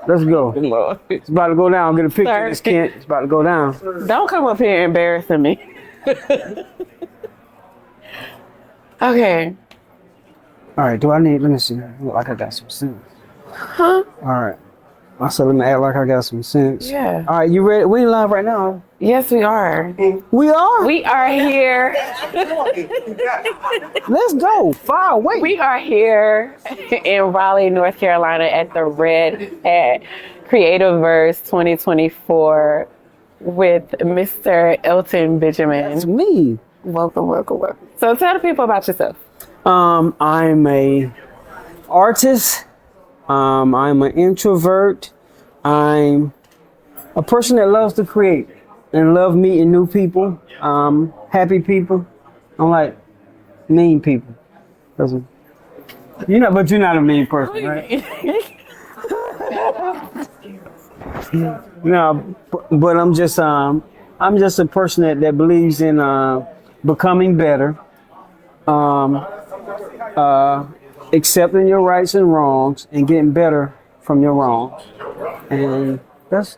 Let's go. Lord. It's about to go down. Get a picture Sorry. of this Kent. It's about to go down. Don't come up here embarrassing me. Okay. All right, let me see. Look like I got some sense. Huh? All right. I said, let me act like I got some sense. Yeah. All right, you ready? We live right now. Yes, we are. We are? We are here. Let's go. Far away. We are here in Raleigh, North Carolina at the Red Hat CreativeVerse 2024 with Mr. Elton Benjamin. That's me. Welcome, welcome, welcome. So tell the people about yourself. I'm a artist. I'm an introvert. I'm a person that loves to create and love meeting new people, happy people. I'm like mean people. But you're not a mean person, right? No, but I'm just a person that believes in becoming better, accepting your rights and wrongs, and getting better from your wrongs. And that's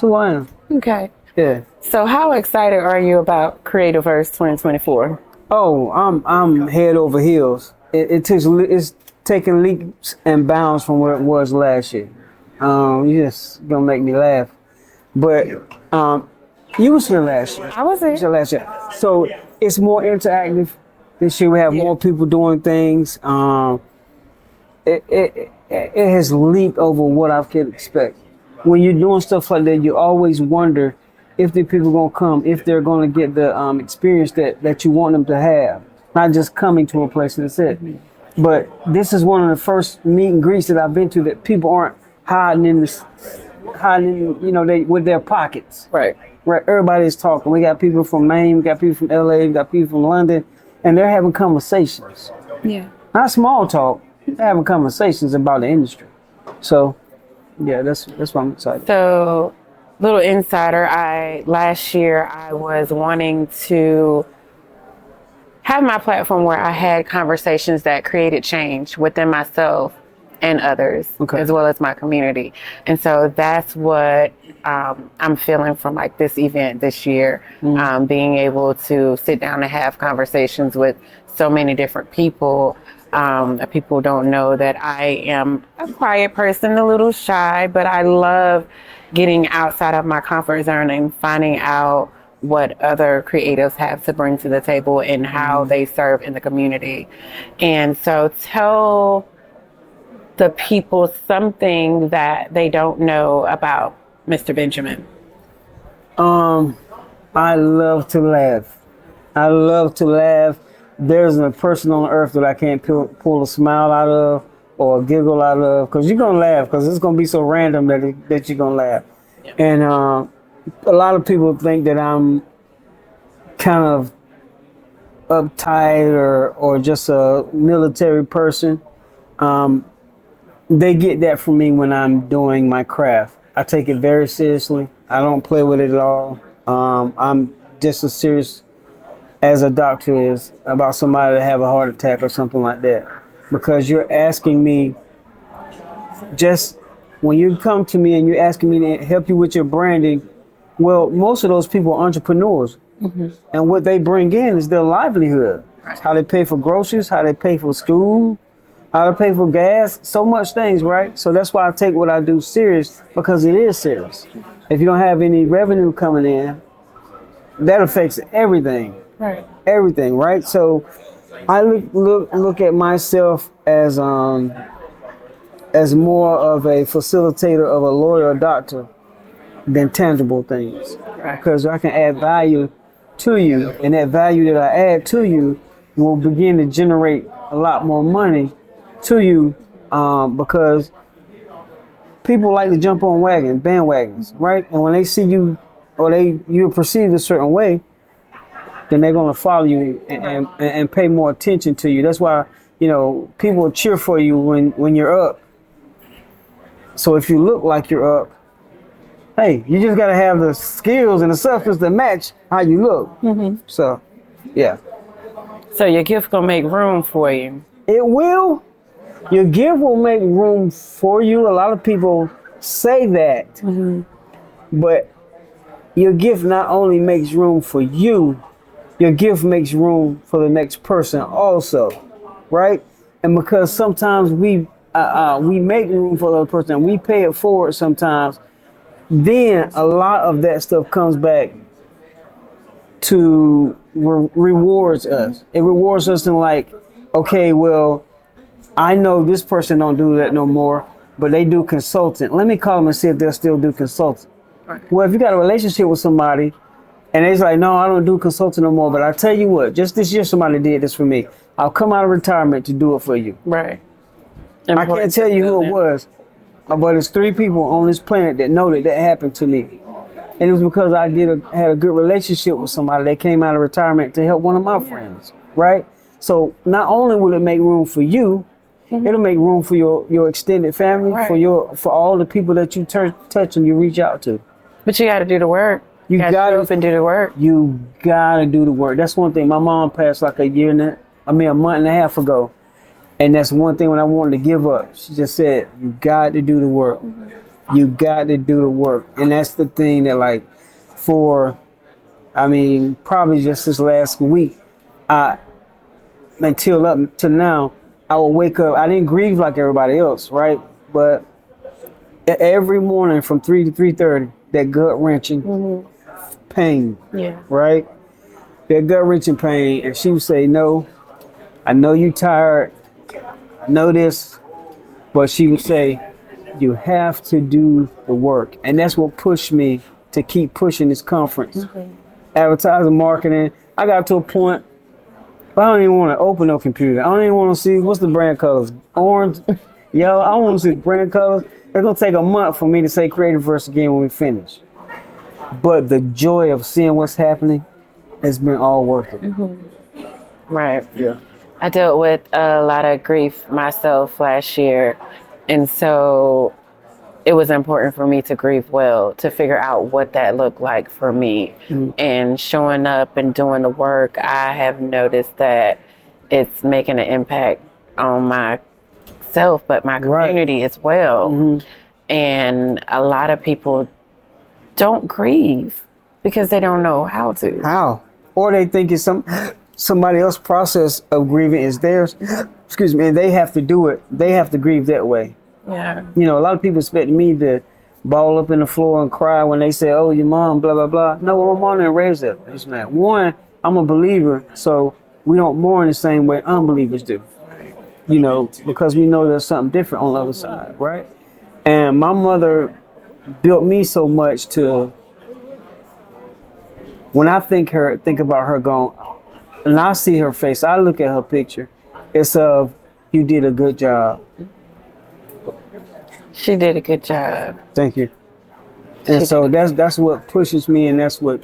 who I am. Okay. Yeah. So how excited are you about CreativeVerse 2024? Oh, I'm head over heels. It's taking leaps and bounds from where it was last year. You just gonna make me laugh. But you was here last year. I was You was here here. last year. So it's more interactive. This year we have more people doing things. It has leaped over what I could expect. When you're doing stuff like that, you always wonder if the people gonna come, if they're gonna get the experience that you want them to have. Not just coming to a place and that's it. But this is one of the first meet and greets that I've been to that people aren't hiding in, they with their pockets. Right. Right. Everybody's talking. We got people from Maine, we got people from LA, we got people from London, and they're having conversations. Yeah. Not small talk. They're having conversations about the industry. So, yeah, that's why I'm excited. So, little insider, last year I was wanting to have my platform where I had conversations that created change within myself and others, as well as my community. And so that's what I'm feeling from like this event this year, being able to sit down and have conversations with so many different people. People don't know that I am a quiet person, a little shy, but I love getting outside of my comfort zone and finding out what other creatives have to bring to the table and how they serve in the community. And so tell the people something that they don't know about Mr. Benjamin. I love to laugh. There's a person on earth that I can't pull a smile out of or a giggle out of, because you're going to laugh, because it's going to be so random that you're going to laugh. Yeah. And a lot of people think that I'm kind of uptight or just a military person. They get that from me when I'm doing my craft. I take it very seriously. I don't play with it at all. I'm just as serious as a doctor is about somebody to have a heart attack or something like that. Because you're asking me, just when you come to me and you're asking me to help you with your branding, well, most of those people are entrepreneurs. Mm-hmm. And what they bring in is their livelihood. It's how they pay for groceries, how they pay for school, how to pay for gas, so much things, right? So that's why I take what I do serious, because it is serious. If you don't have any revenue coming in, that affects everything. Right. Everything, right? So I look at myself as more of a facilitator of a lawyer or doctor than tangible things. Right. Because I can add value to you, and that value that I add to you will begin to generate a lot more money to you, because people like to jump on bandwagons, right? And when they see you or you're perceived a certain way, then they're gonna follow you and pay more attention to you. That's why, people cheer for you when you're up. So if you look like you're up, hey, you just gotta have the skills and the substance to match how you look. Mm-hmm. So, yeah. So your gift gonna make room for you. It will. Your gift will make room for you. A lot of people say that, but your gift not only makes room for you, your gift makes room for the next person also, right? And because sometimes we make room for the other person and we pay it forward sometimes, then a lot of that stuff comes back to rewards us. It rewards us in like, okay, well, I know this person don't do that no more, but they do consulting. Let me call them and see if they'll still do consulting. Right. Well, if you got a relationship with somebody and it's like, no, I don't do consulting no more, but I tell you what, just this year somebody did this for me. I'll come out of retirement to do it for you. Right. I can't tell you who it was, but it's 3 people on this planet that know that happened to me. And it was because I had a good relationship with somebody that came out of retirement to help one of my friends, right? So not only will it make room for you, it'll make room for your extended family, right, for all the people that you touch and you reach out to. But you got to do the work. You got to show up and do the work. You got to do the work. That's one thing. My mom passed like a month and a half ago. And that's one thing when I wanted to give up. She just said, you got to do the work. You got to do the work. And that's the thing that probably just this last week, until up to now, I would wake up. I didn't grieve like everybody else, right? But every morning from 3 to 3:30, that gut-wrenching pain, right? That gut-wrenching pain. And she would say, no, I know you're tired. I know this. But she would say, you have to do the work. And that's what pushed me to keep pushing this conference. Advertising, marketing. I got to a point, I don't even want to open no computer. I don't even want to see, what's the brand colors? Orange, yellow. I don't want to see the brand colors. It's going to take a month for me to say CreativeVerse again when we finish. But the joy of seeing what's happening has been all worth it. Right. Yeah. I dealt with a lot of grief myself last year. And so it was important for me to grieve well, to figure out what that looked like for me. And showing up and doing the work, I have noticed that it's making an impact on myself, but my community as well. And a lot of people don't grieve because they don't know how to. How? Or they think it's somebody else's process of grieving is theirs. Excuse me, and they have to do it. They have to grieve that way. Yeah. You know, a lot of people expect me to ball up in the floor and cry when they say, oh, your mom, blah, blah, blah. No, my mom didn't raise that. It's not. One, I'm a believer, so we don't mourn the same way unbelievers do. You know, because we know there's something different on the other side, right? And my mother built me so much to, when I think about her gone, and I see her face, I look at her picture, it's of, you did a good job. She did a good job. Thank you. And so that's what pushes me, and that's what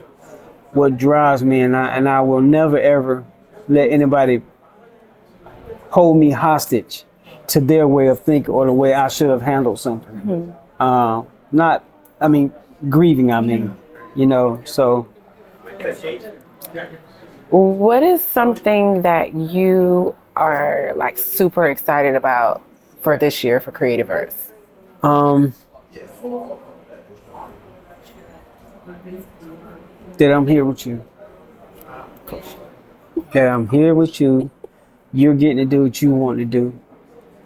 drives me, and I will never ever let anybody hold me hostage to their way of thinking or the way I should have handled something. Grieving, you know, so. What is something that you are like super excited about for this year for CreativeVerse? That I'm here with you. That I'm here with you. You're getting to do what you want to do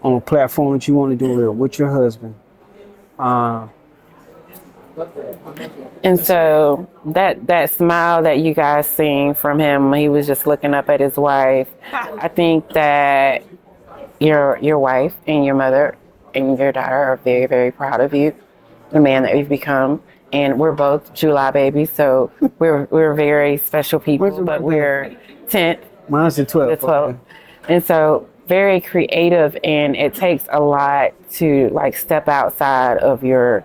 on a platform that you want to do with your husband. And so that smile that you guys seen from him, he was just looking up at his wife. I think that your wife and your mother and your daughter are very, very proud of you, the man that you've become. And we're both July babies, so we're very special people, but we're 10th. Mine's the 12th. The 12th. Okay. And so very creative, and it takes a lot to like step outside of your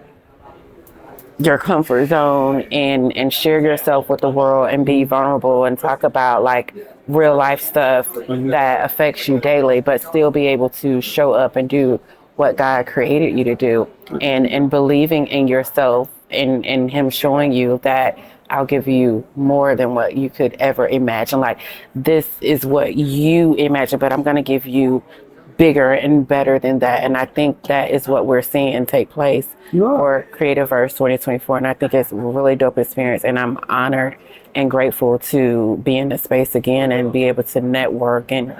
comfort zone and share yourself with the world and be vulnerable and talk about like real life stuff that affects you daily, but still be able to show up and do what God created you to do, and believing in yourself and him showing you that I'll give you more than what you could ever imagine. Like, this is what you imagine, but I'm going to give you bigger and better than that. And I think that is what we're seeing take place for CreativeVerse 2024. And I think it's a really dope experience. And I'm honored and grateful to be in the space again and be able to network and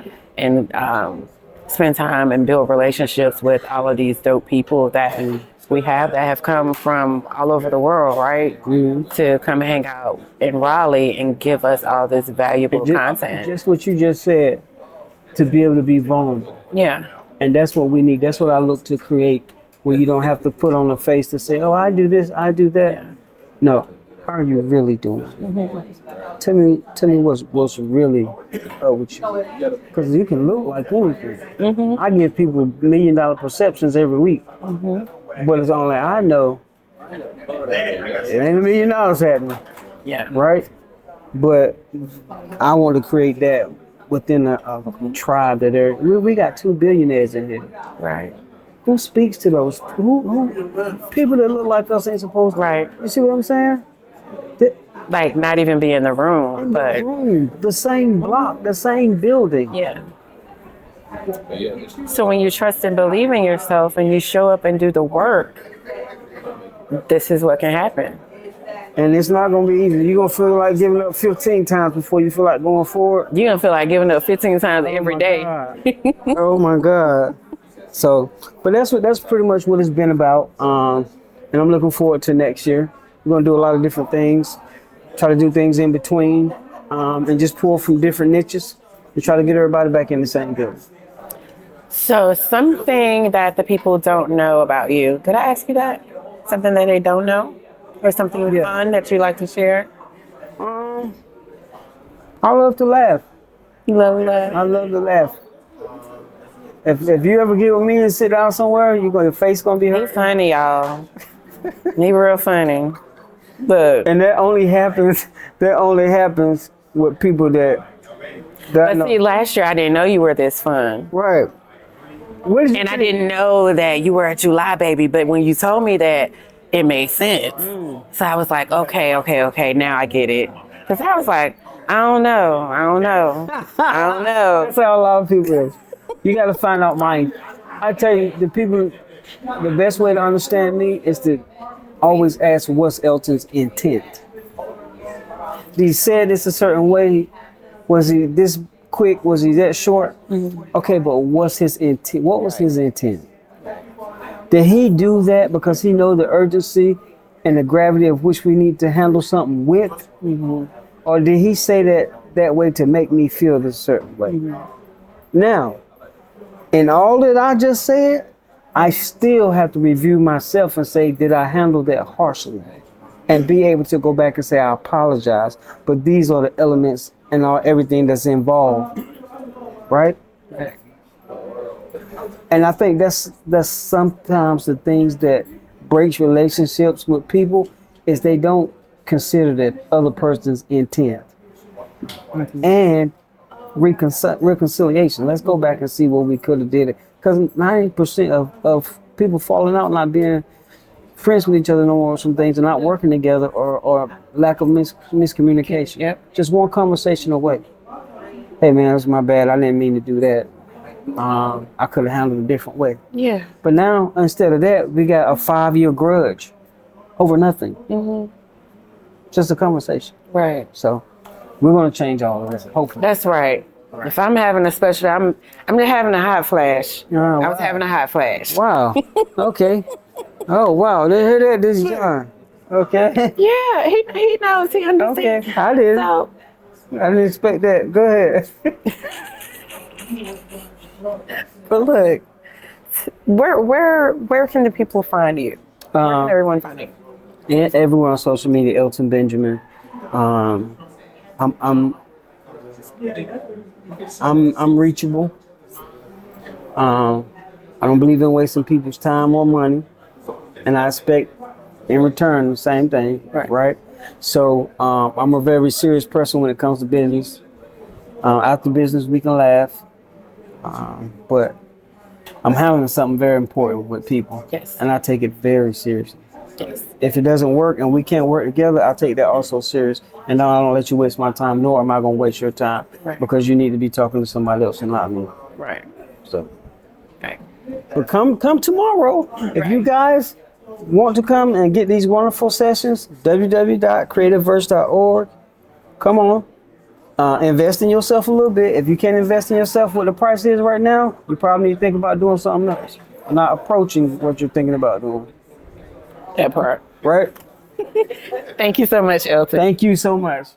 spend time and build relationships with all of these dope people that we have that have come from all over the world, right? To come hang out in Raleigh and give us all this valuable content. Just what you just said, to be able to be vulnerable. Yeah. And that's what we need. That's what I look to create, where you don't have to put on a face to say, oh, I do this, I do that. Yeah. No. How are you really doing? Tell me what's really up with you. Because you can look like anything. I give people $1 million perceptions every week. But it's only I know it ain't $1 million happening. Yeah. Right? But I want to create that within a tribe that we got 2 billionaires in here. Right. Who speaks to those? Who people that look like us ain't supposed to. Right. You see what I'm saying? Like not even be in the room, but the same block, the same building. Yeah. So when you trust and believe in yourself and you show up and do the work, this is what can happen. And it's not going to be easy. You're going to feel like giving up 15 times before you feel like going forward. You're going to feel like giving up 15 times every day. Oh my God. So, but that's pretty much what it's been about. And I'm looking forward to next year. We're going to do a lot of different things, try to do things in between, and just pull from different niches and try to get everybody back in the same building. So something that the people don't know about you, did I ask you that? Something that they don't know? Or something fun that you like to share? I love to laugh. You love to laugh? I love to laugh. If you ever get with me and sit down somewhere, your face gonna be hurt. He's funny, y'all. He real funny. Look. And that only happens with people that But know. see, last year I didn't know you were this fun. Right. And I didn't know that you were a July baby, but when you told me that, it made sense. So I was like, okay, now I get it. Because I was like, I don't know. That's how a lot of people is. You got to find out mine. I tell you, the best way to understand me is to always ask, what's Elton's intent? He said this a certain way. Was he this quick? Was he that short? Okay, but what's his intent? What was his intent? Did he do that because he knows the urgency and the gravity of which we need to handle something with? Or did he say that way to make me feel this certain way? Now, in all that I just said, I still have to review myself and say, did I handle that harshly? And be able to go back and say, I apologize, but these are the elements and everything that's involved, right? And I think that's sometimes the things that breaks relationships with people is they don't consider that other person's intent. And reconciliation. Let's go back and see what we could have did. Because 90% of people falling out, not being friends with each other no more, some things, and not working together, or lack of miscommunication. Yep. Just one conversation away. Hey man, that's my bad. I didn't mean to do that. I could have handled it a different way. Yeah. But now, instead of that, we got a 5-year grudge over nothing. Just a conversation. Right. So we're going to change all of this, hopefully. That's right. If I'm having a special, I'm having a hot flash. Oh, I was having a hot flash. Wow. Okay. Oh, wow. They heard that. This is John. Okay. Yeah, he knows. He understands. Okay. I didn't. So, I didn't expect that. Go ahead. but look, where can the people find you? Where can everyone find you? And everyone on social media, Elton Benjamin. I'm reachable. I don't believe in wasting people's time or money, and I expect in return the same thing. Right? So I'm a very serious person when it comes to business. After business, we can laugh, but I'm handling something very important with people. Yes. And I take it very seriously. Yes. If it doesn't work and we can't work together, I take that also serious. And I don't let you waste my time, nor am I going to waste your time, because you need to be talking to somebody else and not me. Right. So But come tomorrow. If you guys want to come and get these wonderful sessions, www.creativeverse.org. Come on. Invest in yourself a little bit. If you can't invest in yourself what the price is right now, you probably need to think about doing something else. Not approaching what you're thinking about doing. That part. Right? Thank you so much, Elton. Thank you so much.